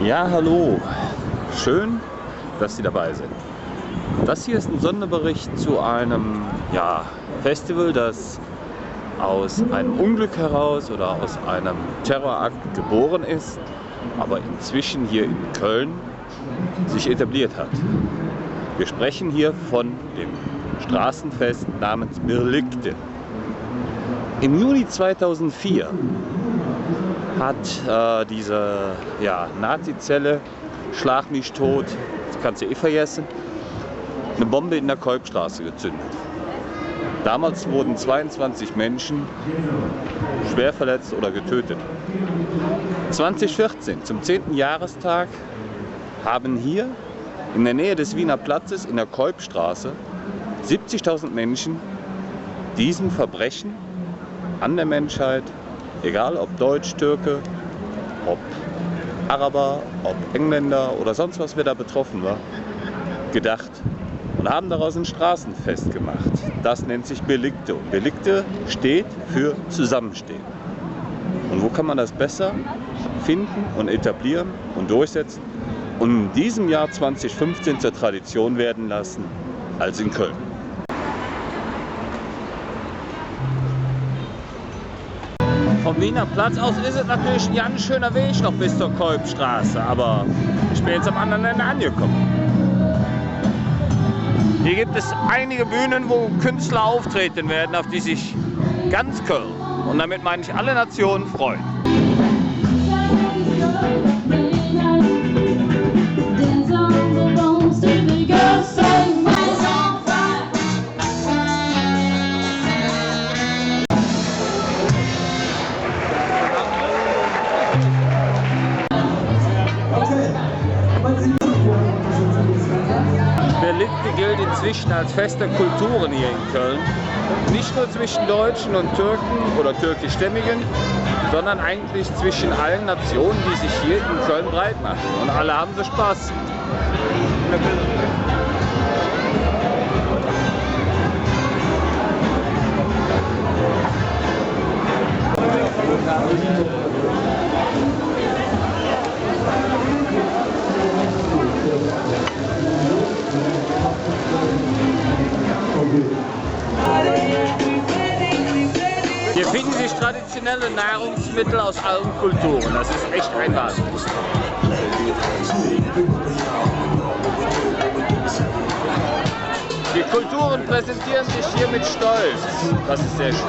Ja, hallo. Schön, dass Sie dabei sind. Das hier ist ein Sonderbericht zu einem Festival, das aus einem Unglück heraus oder aus einem Terrorakt geboren ist, aber inzwischen hier in Köln sich etabliert hat. Wir sprechen hier von dem Straßenfest namens Birlikte. Im Juni 2004 hat diese Nazi-Zelle, Schlag mich tot, das kannst du vergessen, eine Bombe in der Kolbstraße gezündet. Damals wurden 22 Menschen schwer verletzt oder getötet. 2014, zum 10. Jahrestag, haben hier in der Nähe des Wiener Platzes in der Kolbstraße 70.000 Menschen diesem Verbrechen an der Menschheit, egal ob Deutsch, Türke, ob Araber, ob Engländer oder sonst was, wer da betroffen war, gedacht und haben daraus ein Straßenfest gemacht. Das nennt sich Birlikte. Und Birlikte steht für Zusammenstehen. Und wo kann man das besser finden und etablieren und durchsetzen und in diesem Jahr 2015 zur Tradition werden lassen als in Köln? Vom Wiener Platz aus ist es natürlich ein ganz schöner Weg noch bis zur Kolbstraße, aber ich bin jetzt am anderen Ende angekommen. Hier gibt es einige Bühnen, wo Künstler auftreten werden, auf die sich ganz Köln, und damit meine ich alle Nationen, freuen. Birlikte gilt inzwischen als Fest der Kulturen hier in Köln. Nicht nur zwischen Deutschen und Türken oder Türkischstämmigen, sondern eigentlich zwischen allen Nationen, die sich hier in Köln breit machen. Und alle haben so Spaß. Hier finden sich traditionelle Nahrungsmittel aus allen Kulturen. Das ist echt ein Wahnsinn. Die Kulturen präsentieren sich hier mit Stolz. Das ist sehr schön.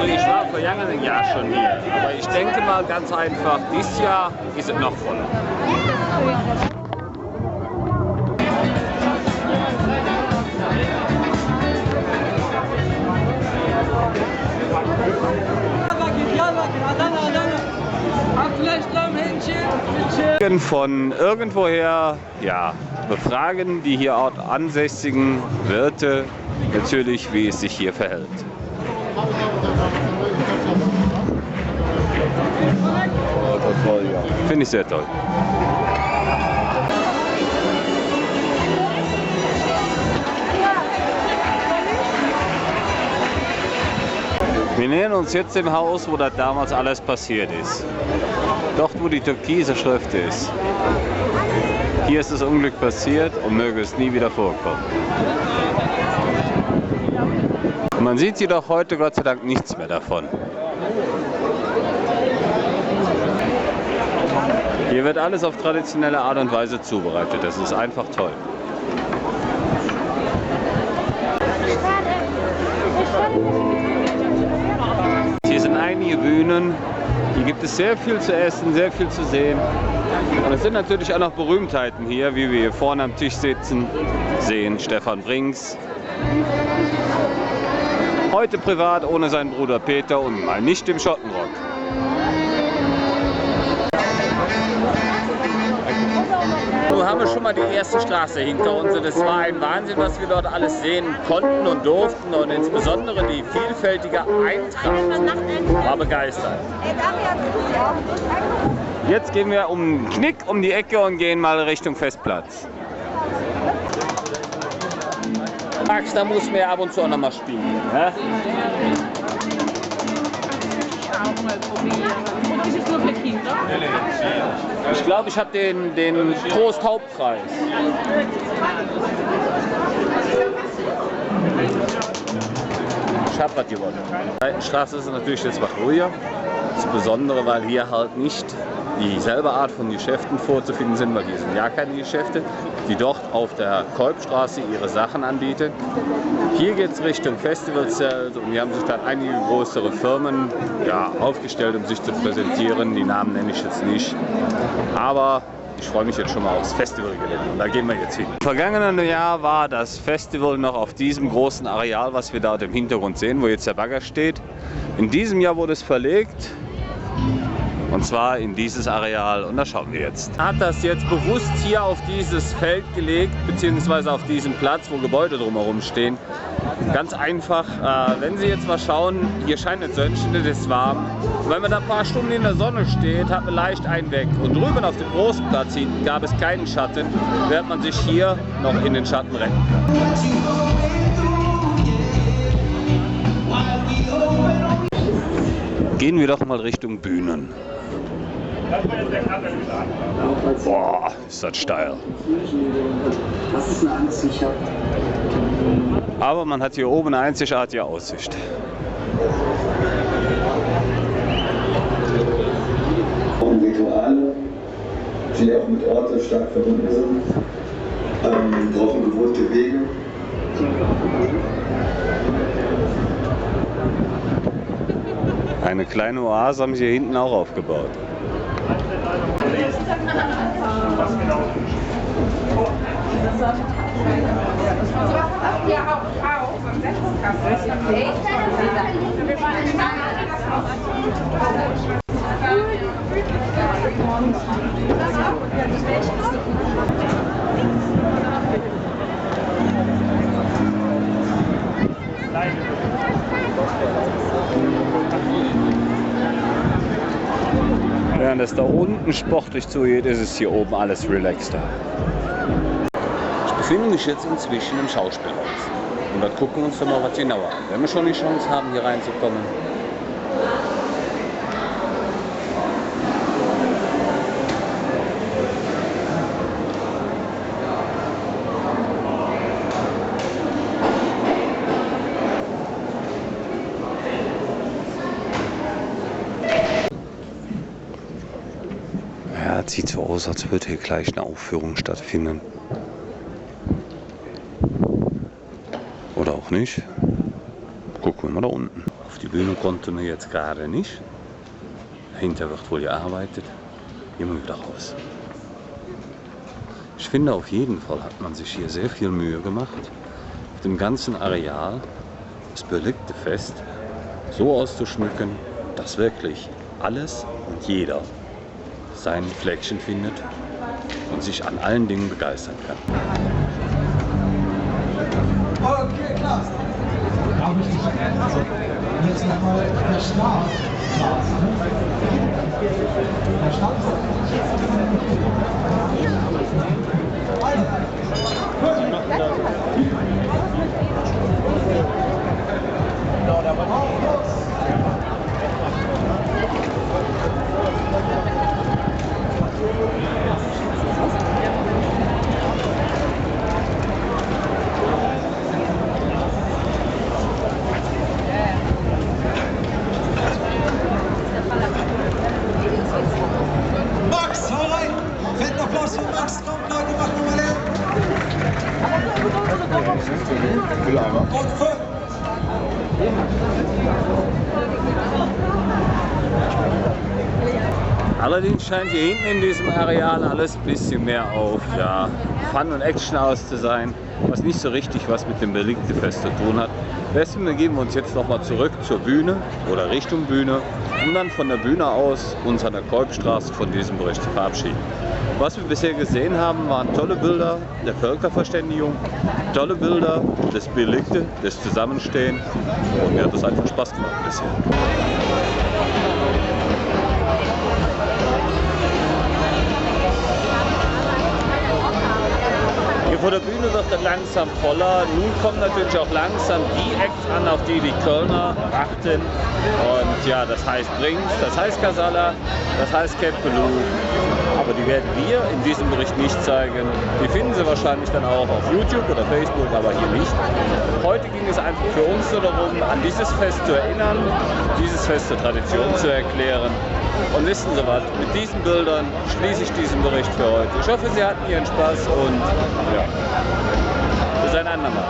Ich war vor vergangenen Jahr schon hier, aber ich denke mal ganz einfach, dieses Jahr ist es noch voller. Von irgendwoher befragen die hier ansässigen Wirte natürlich, wie es sich hier verhält. Oh, das toll, ja. Finde ich sehr toll. Wir nähern uns jetzt dem Haus, wo das damals alles passiert ist. Dort, wo die türkise Schrift ist. Hier ist das Unglück passiert und möge es nie wieder vorkommen. Und man sieht jedoch heute Gott sei Dank nichts mehr davon. Hier wird alles auf traditionelle Art und Weise zubereitet. Das ist einfach toll. Hier sind einige Bühnen. Hier gibt es sehr viel zu essen, sehr viel zu sehen. Und es sind natürlich auch noch Berühmtheiten hier, wie wir hier vorne am Tisch sitzen, sehen Stefan Brinks. Heute privat ohne seinen Bruder Peter und mal nicht im Schottenrock. Nun haben wir schon mal die erste Straße hinter uns und es war ein Wahnsinn, was wir dort alles sehen konnten und durften und insbesondere die vielfältige Eintracht war begeistert. Jetzt gehen wir um den Knick um die Ecke und gehen mal Richtung Festplatz. Max, da muss mir ab und zu auch noch mal spielen. Ne? Ich glaube, ich habe den Trost-Hauptpreis. Ich habe was gewonnen. Die Straße ist natürlich jetzt was ruhiger. Insbesondere, weil hier halt nicht dieselbe Art von Geschäften vorzufinden sind, weil hier sind ja keine Geschäfte, die dort auf der Kolbstraße ihre Sachen anbieten. Hier geht es Richtung Festivalzelt und hier haben sich dann einige größere Firmen aufgestellt, um sich zu präsentieren. Die Namen nenne ich jetzt nicht, aber ich freue mich jetzt schon mal aufs Festivalgelände und da gehen wir jetzt hin. Im vergangenen Jahr war das Festival noch auf diesem großen Areal, was wir da im Hintergrund sehen, wo jetzt der Bagger steht. In diesem Jahr wurde es verlegt. Und zwar in dieses Areal und da schauen wir jetzt. Er hat das jetzt bewusst hier auf dieses Feld gelegt, beziehungsweise auf diesen Platz, wo Gebäude drumherum stehen. Ganz einfach, wenn Sie jetzt mal schauen, hier scheint eine Sonnenstelle, das ist warm. Und wenn man da ein paar Stunden in der Sonne steht, hat man leicht einen weg. Und drüben auf dem großen Platz hinten gab es keinen Schatten, während man sich hier noch in den Schatten retten kann. Gehen wir doch mal Richtung Bühnen. Boah, ist das steil. Das ist eine Angst, die ich habe. Aber man hat hier oben eine einzigartige Aussicht. Rituale, die auch mit Orten stark verbunden sind, brauchen gewohnte Wege. Eine kleine Oase haben sie hier hinten auch aufgebaut. Während es da unten sportlich zugeht, ist es hier oben alles relaxter. Ich befinde mich jetzt inzwischen im Schauspielhaus. Und da gucken wir uns doch mal was genauer an. Wenn wir schon die Chance haben, hier reinzukommen. Sieht so aus, als würde hier gleich eine Aufführung stattfinden. Oder auch nicht. Gucken wir mal da unten. Auf die Bühne konnten wir jetzt gerade nicht. Dahinter wird wohl gearbeitet. Gehen wir wieder raus. Ich finde, auf jeden Fall hat man sich hier sehr viel Mühe gemacht, auf dem ganzen Areal das belegte Fest so auszuschmücken, dass wirklich alles und jeder sein Fleckchen findet und sich an allen Dingen begeistern kann. Okay, klar. Habe ich dich also jetzt nochmal der Start. Der Start. Max, hau rein! Fetten Applaus für Max, kommt Leute, macht nochmal her! Und fünf! Allerdings scheint hier hinten in diesem Areal alles ein bisschen mehr auf Fun und Action aus zu sein, was nicht so richtig was mit dem Belegte-Fest zu tun hat. Deswegen begeben wir uns jetzt nochmal zurück zur Bühne oder Richtung Bühne, um dann von der Bühne aus uns an der Kolbstraße von diesem Bericht zu verabschieden. Was wir bisher gesehen haben, waren tolle Bilder der Völkerverständigung, tolle Bilder, das Belegte, das Zusammenstehen, und mir hat das einfach Spaß gemacht bisher. Hier vor der Bühne wird es langsam voller. Nun kommen natürlich auch langsam die Acts an, auf die die Kölner warten. Und ja, das heißt Brings, das heißt Casala, das heißt Cat Ballou. Aber die werden wir in diesem Bericht nicht zeigen. Die finden Sie wahrscheinlich dann auch auf YouTube oder Facebook, aber hier nicht. Heute ging es einfach für uns nur darum, an dieses Fest zu erinnern, dieses Fest zur Tradition zu erklären. Und wissen Sie was, mit diesen Bildern schließe ich diesen Bericht für heute. Ich hoffe, Sie hatten Ihren Spaß und ja, bis ein andermal.